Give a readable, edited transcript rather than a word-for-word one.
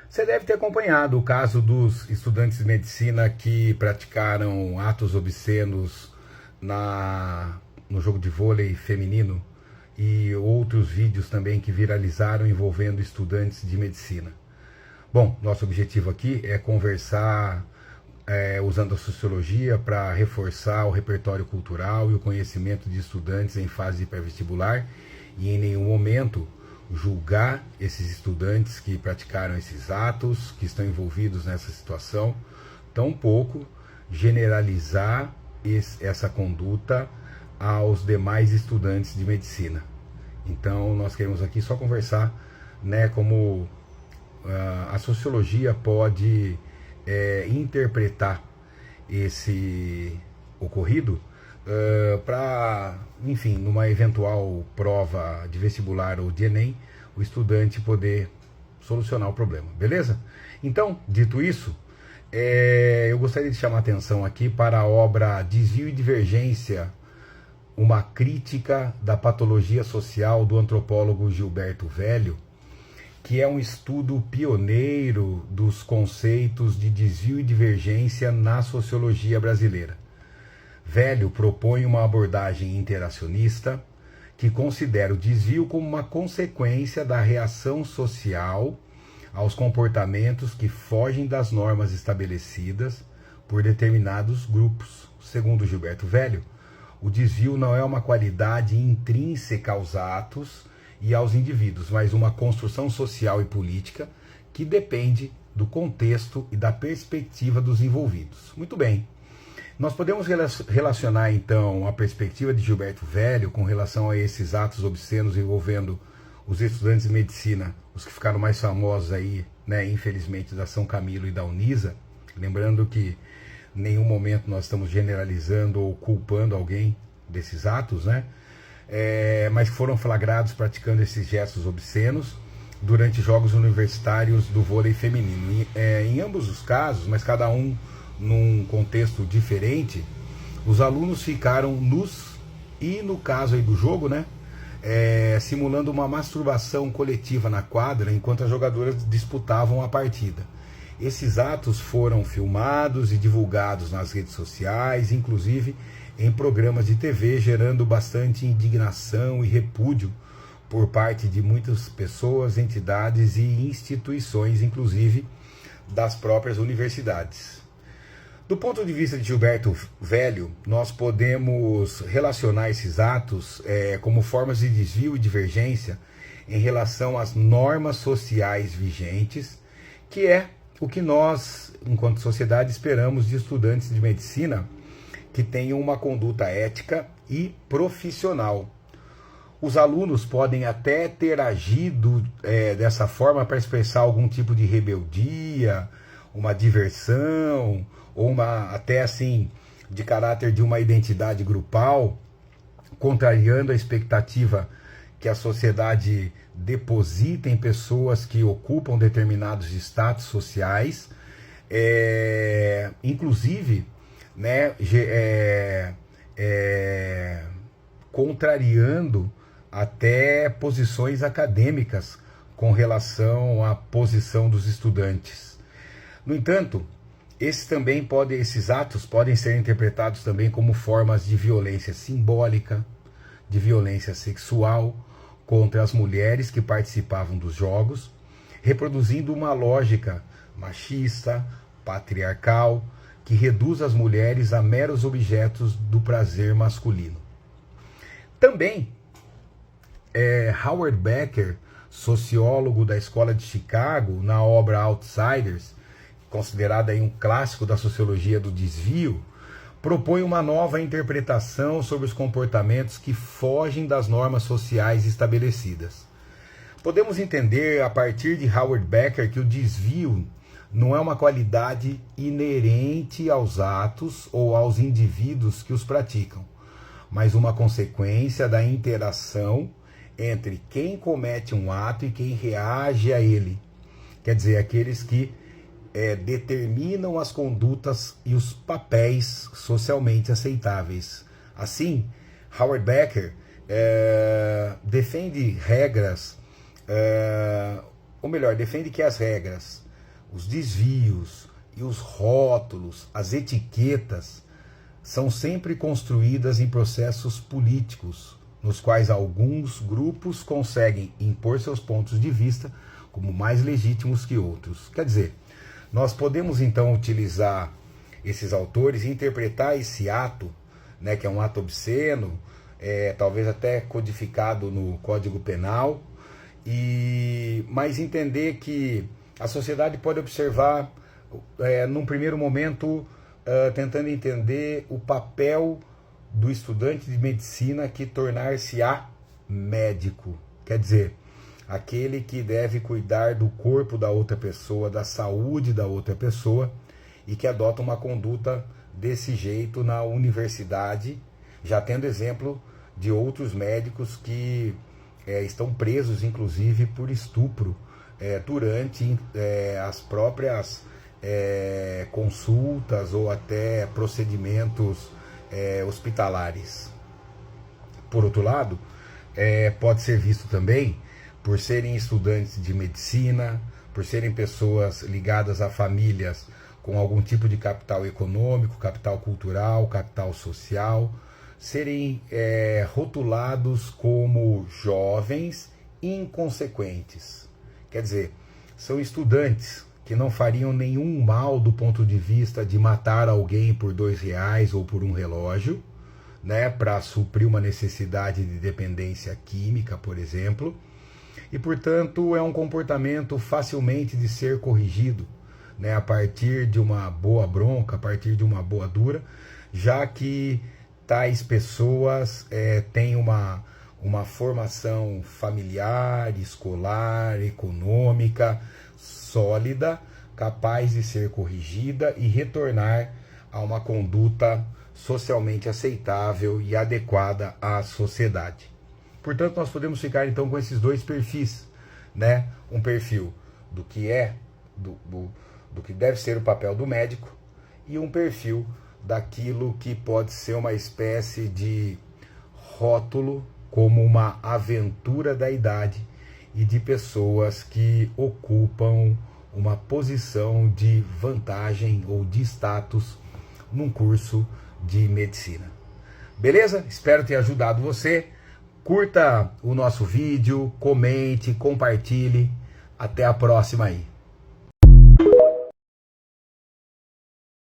Você deve ter acompanhado o caso dos estudantes de medicina que praticaram atos obscenos no jogo de vôlei feminino e outros vídeos também que viralizaram envolvendo estudantes de medicina. Bom, nosso objetivo aqui é conversar usando a sociologia para reforçar o repertório cultural e o conhecimento de estudantes em fase de pré-vestibular e em nenhum momento julgar esses estudantes que praticaram esses atos, que estão envolvidos nessa situação, tampouco generalizar essa conduta aos demais estudantes de medicina. Então nós queremos aqui só conversar, né, como a sociologia pode interpretar esse ocorrido para, enfim, numa eventual prova de vestibular ou de Enem, o estudante poder solucionar o problema, beleza? Então, dito isso, eu gostaria de chamar a atenção aqui para a obra Desvio e Divergência, uma crítica da patologia social do antropólogo Gilberto Velho, que é um estudo pioneiro dos conceitos de desvio e divergência na sociologia brasileira. Velho propõe uma abordagem interacionista que considera o desvio como uma consequência da reação social aos comportamentos que fogem das normas estabelecidas por determinados grupos. Segundo Gilberto Velho, o desvio não é uma qualidade intrínseca aos atos e aos indivíduos, mas uma construção social e política que depende do contexto e da perspectiva dos envolvidos. Muito bem. Nós podemos relacionar então a perspectiva de Gilberto Velho com relação a esses atos obscenos envolvendo os estudantes de medicina, os que ficaram mais famosos aí, né, infelizmente, da São Camilo e da Unisa. Lembrando que em nenhum momento nós estamos generalizando ou culpando alguém desses atos, né? Mas foram flagrados praticando esses gestos obscenos durante jogos universitários do vôlei feminino. Em ambos os casos, mas cada um num contexto diferente, os alunos ficaram nus e, no caso aí do jogo, né, simulando uma masturbação coletiva na quadra enquanto as jogadoras disputavam a partida. Esses atos foram filmados e divulgados nas redes sociais, inclusive em programas de TV, gerando bastante indignação e repúdio por parte de muitas pessoas, entidades e instituições, inclusive das próprias universidades. Do ponto de vista de Gilberto Velho, nós podemos relacionar esses atos como formas de desvio e divergência em relação às normas sociais vigentes, que é o que nós, enquanto sociedade, esperamos de estudantes de medicina que tenham uma conduta ética e profissional. Os alunos podem até ter agido dessa forma para expressar algum tipo de rebeldia, uma diversão, ou até assim, de caráter de uma identidade grupal, contrariando a expectativa que a sociedade deposita em pessoas que ocupam determinados status sociais, inclusive, né, contrariando até posições acadêmicas com relação à posição dos estudantes. No entanto, esses atos podem ser interpretados também como formas de violência simbólica, de violência sexual contra as mulheres que participavam dos jogos, reproduzindo uma lógica machista, patriarcal, que reduz as mulheres a meros objetos do prazer masculino. Também, Howard Becker, sociólogo da Escola de Chicago, na obra Outsiders, considerada aí um clássico da sociologia do desvio, propõe uma nova interpretação sobre os comportamentos que fogem das normas sociais estabelecidas. Podemos entender, a partir de Howard Becker, que o desvio não é uma qualidade inerente aos atos ou aos indivíduos que os praticam, mas uma consequência da interação entre quem comete um ato e quem reage a ele. Quer dizer, aqueles que determinam as condutas e os papéis socialmente aceitáveis. Assim, Howard Becker defende regras, ou melhor, defende que as regras os desvios e os rótulos, as etiquetas, são sempre construídas em processos políticos, nos quais alguns grupos conseguem impor seus pontos de vista como mais legítimos que outros. Quer dizer, nós podemos então utilizar esses autores e interpretar esse ato, né, que é um ato obsceno, talvez até codificado no Código Penal, mas entender que a sociedade pode observar, num primeiro momento, tentando entender o papel do estudante de medicina que tornar-se-á médico. Quer dizer, aquele que deve cuidar do corpo da outra pessoa, da saúde da outra pessoa, e que adota uma conduta desse jeito na universidade, já tendo exemplo de outros médicos que estão presos, inclusive, por estupro durante as próprias consultas ou até procedimentos hospitalares. Por outro lado, pode ser visto também por serem estudantes de medicina, por serem pessoas ligadas a famílias com algum tipo de capital econômico, capital cultural, capital social, serem rotulados como jovens inconsequentes. Quer dizer, são estudantes que não fariam nenhum mal do ponto de vista de matar alguém por R$2 ou por um relógio, né, para suprir uma necessidade de dependência química, por exemplo, e, portanto, é um comportamento facilmente de ser corrigido, né, a partir de uma boa bronca, a partir de uma boa dura, já que tais pessoas têm uma formação familiar, escolar, econômica, sólida, capaz de ser corrigida e retornar a uma conduta socialmente aceitável e adequada à sociedade. Portanto, nós podemos ficar então com esses dois perfis, né? Um perfil do que do que deve ser o papel do médico e um perfil daquilo que pode ser uma espécie de rótulo como uma aventura da idade e de pessoas que ocupam uma posição de vantagem ou de status num curso de medicina. Beleza? Espero ter ajudado você. Curta o nosso vídeo, comente, compartilhe. Até a próxima aí.